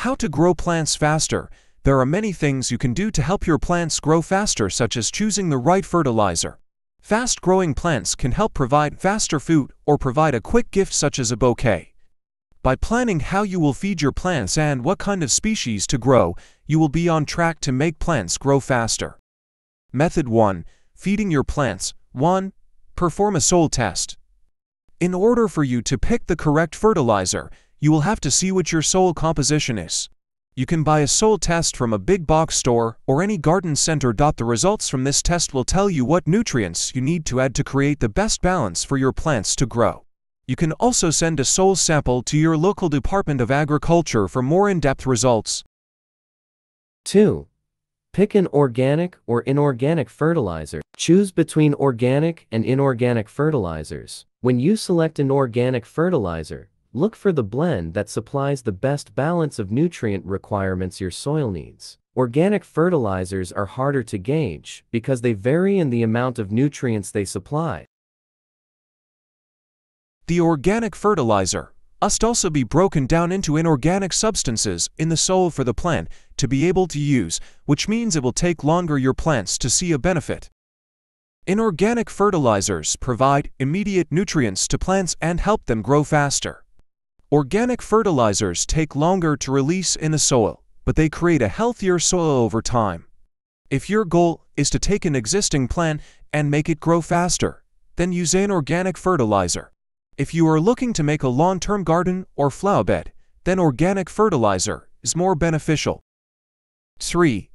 How to grow plants faster. There are many things you can do to help your plants grow faster, such as choosing the right fertilizer. Fast-growing plants can help provide faster food or provide a quick gift such as a bouquet. By planning how you will feed your plants and what kind of species to grow, you will be on track to make plants grow faster. Method 1. Feeding your plants. 1. Perform a soil test. In order for you to pick the correct fertilizer, you will have to see what your soil composition is. You can buy a soil test from a big box store or any garden center. The results from this test will tell you what nutrients you need to add to create the best balance for your plants to grow. You can also send a soil sample to your local Department of Agriculture for more in-depth results. 2. Pick an organic or inorganic fertilizer. Choose between organic and inorganic fertilizers. When you select an organic fertilizer, look for the blend that supplies the best balance of nutrient requirements your soil needs. Organic fertilizers are harder to gauge because they vary in the amount of nutrients they supply. The organic fertilizer must also be broken down into inorganic substances in the soil for the plant to be able to use, which means it will take longer your plants to see a benefit. Inorganic fertilizers provide immediate nutrients to plants and help them grow faster. Organic fertilizers take longer to release in the soil, but they create a healthier soil over time. If your goal is to take an existing plant and make it grow faster, then use inorganic fertilizer. If you are looking to make a long-term garden or flower bed, then organic fertilizer is more beneficial. 3.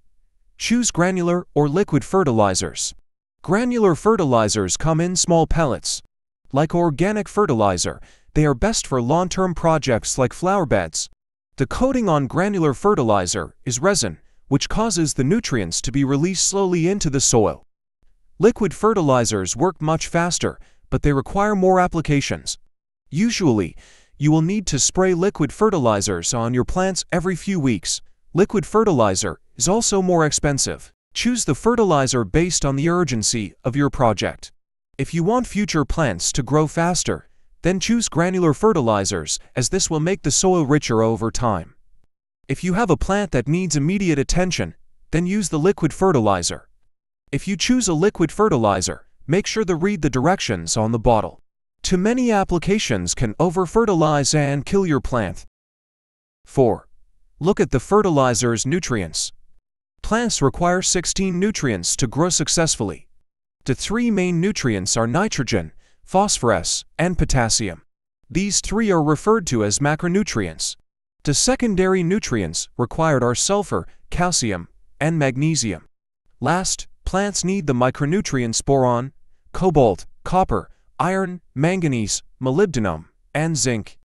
Choose granular or liquid fertilizers. Granular fertilizers come in small pellets. Like organic fertilizer, they are best for long-term projects like flower beds. The coating on granular fertilizer is resin, which causes the nutrients to be released slowly into the soil. Liquid fertilizers work much faster, but they require more applications. Usually, you will need to spray liquid fertilizers on your plants every few weeks. Liquid fertilizer is also more expensive. Choose the fertilizer based on the urgency of your project. If you want future plants to grow faster, then choose granular fertilizers, as this will make the soil richer over time. If you have a plant that needs immediate attention, then use the liquid fertilizer. If you choose a liquid fertilizer, make sure to read the directions on the bottle. Too many applications can over-fertilize and kill your plant. 4. Look at the fertilizer's nutrients. Plants require 16 nutrients to grow successfully. The three main nutrients are nitrogen, phosphorus, and potassium. These three are referred to as macronutrients. The secondary nutrients required are sulfur, calcium, and magnesium. Last, plants need the micronutrients boron, cobalt, copper, iron, manganese, molybdenum, and zinc.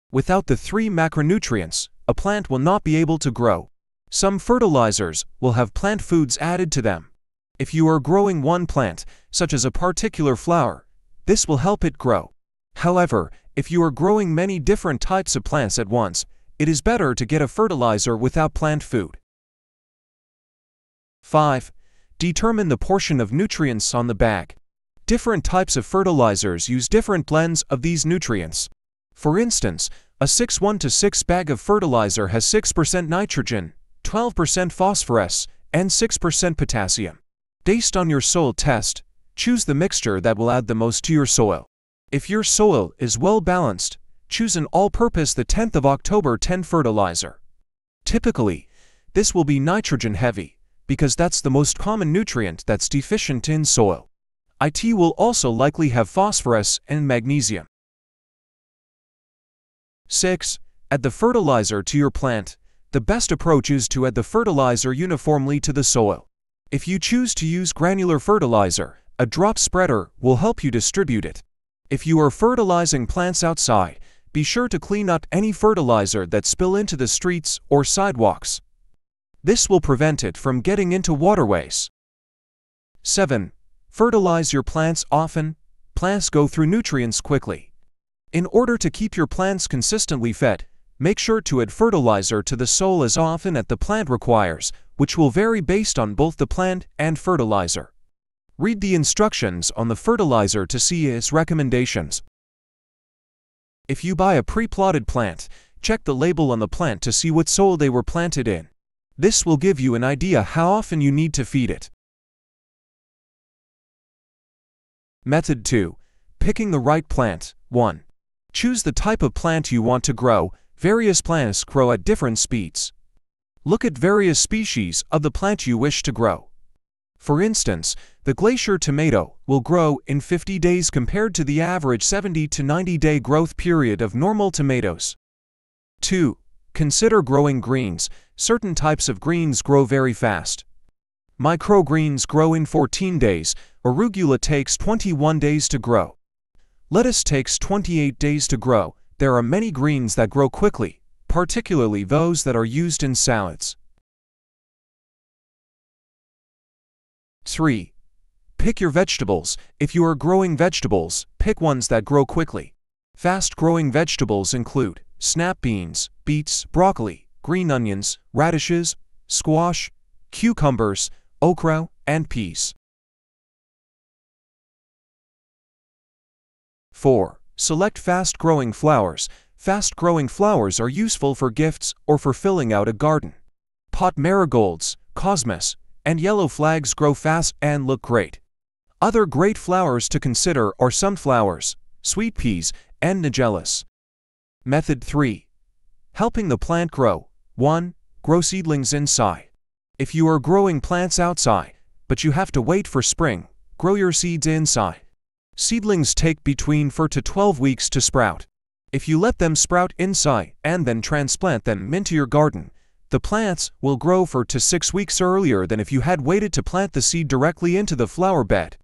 Without the three macronutrients, a plant will not be able to grow. Some fertilizers will have plant foods added to them. If you are growing one plant, such as a particular flower, this will help it grow. However, if you are growing many different types of plants at once, it is better to get a fertilizer without plant food. 5. Determine the portion of nutrients on the bag. Different types of fertilizers use different blends of these nutrients. For instance, a 6:1:6 bag of fertilizer has 6% nitrogen, 12% phosphorus, and 6% potassium. Based on your soil test, choose the mixture that will add the most to your soil. If your soil is well balanced, choose an all-purpose the 10th of October 10 fertilizer. Typically, this will be nitrogen heavy, because that's the most common nutrient that's deficient in soil. It will also likely have phosphorus and magnesium. 6. Add the fertilizer to your plant. The best approach is to add the fertilizer uniformly to the soil. If you choose to use granular fertilizer, a drop spreader will help you distribute it. If you are fertilizing plants outside, be sure to clean up any fertilizer that spill into the streets or sidewalks. This will prevent it from getting into waterways. 7. Fertilize your plants often. Plants go through nutrients quickly. In order to keep your plants consistently fed, make sure to add fertilizer to the soil as often as the plant requires, which will vary based on both the plant and fertilizer. Read the instructions on the fertilizer to see its recommendations. If you buy a pre-plotted plant, check the label on the plant to see what soil they were planted in. This will give you an idea how often you need to feed it. Method 2. Picking the right plant. 1. Choose the type of plant you want to grow. Various plants grow at different speeds. Look at various species of the plant you wish to grow. For instance, the glacier tomato will grow in 50 days compared to the average 70 to 90-day growth period of normal tomatoes. 2. Consider growing greens. Certain types of greens grow very fast. Microgreens grow in 14 days, arugula takes 21 days to grow. Lettuce takes 28 days to grow. There are many greens that grow quickly, particularly those that are used in salads. 3. Pick your vegetables. If you are growing vegetables, pick ones that grow quickly. Fast-growing vegetables include snap beans, beets, broccoli, green onions, radishes, squash, cucumbers, okra, and peas. 4. Select fast-growing flowers. Fast-growing flowers are useful for gifts or for filling out a garden. Pot marigolds, cosmos, and yellow flags grow fast and look great. Other great flowers to consider are sunflowers, sweet peas, and nigellus. Method 3. Helping the plant grow. 1. Grow seedlings inside. If you are growing plants outside, but you have to wait for spring, grow your seeds inside. Seedlings take between 4 to 12 weeks to sprout. If you let them sprout inside and then transplant them into your garden, the plants will grow 4 to 6 weeks earlier than if you had waited to plant the seed directly into the flower bed.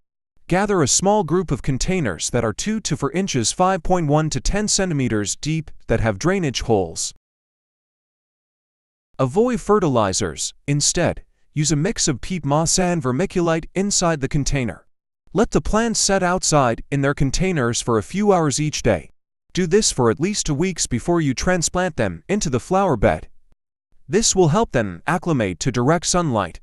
Gather a small group of containers that are 2 to 4 inches 5.1 to 10 centimeters deep that have drainage holes. Avoid fertilizers. Instead, use a mix of peat moss and vermiculite inside the container. Let the plants set outside in their containers for a few hours each day. Do this for at least 2 weeks before you transplant them into the flower bed. This will help them acclimate to direct sunlight.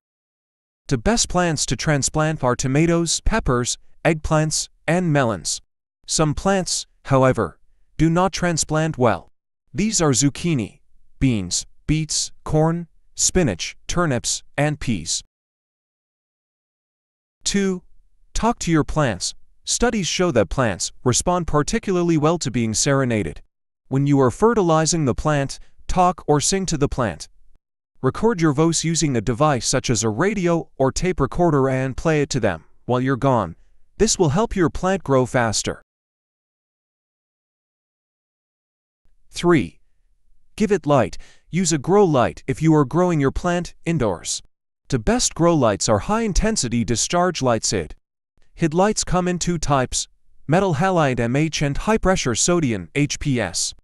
The best plants to transplant are tomatoes, peppers, eggplants, and melons. Some plants, however, do not transplant well. These are zucchini, beans, beets, corn, spinach, turnips, and peas. 2. Talk to your plants. Studies show that plants respond particularly well to being serenaded. When you are fertilizing the plant, talk or sing to the plant. Record your voice using a device such as a radio or tape recorder and play it to them while you're gone. This will help your plant grow faster. 3. Give it light. Use a grow light if you are growing your plant indoors. The best grow lights are high-intensity discharge lights HID. HID lights come in 2 types, metal halide MH and high-pressure sodium HPS.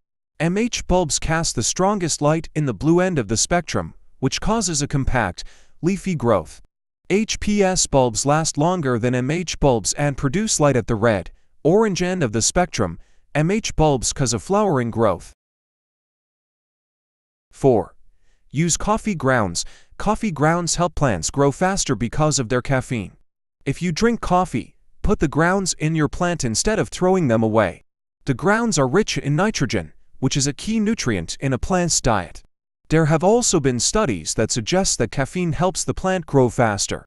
MH bulbs cast the strongest light in the blue end of the spectrum, which causes a compact, leafy growth. HPS bulbs last longer than MH bulbs and produce light at the red, orange end of the spectrum. MH bulbs cause a flowering growth. 4. Use coffee grounds. Coffee grounds help plants grow faster because of their caffeine. If you drink coffee, put the grounds in your plant instead of throwing them away. The grounds are rich in nitrogen, which is a key nutrient in a plant's diet. There have also been studies that suggest that caffeine helps the plant grow faster.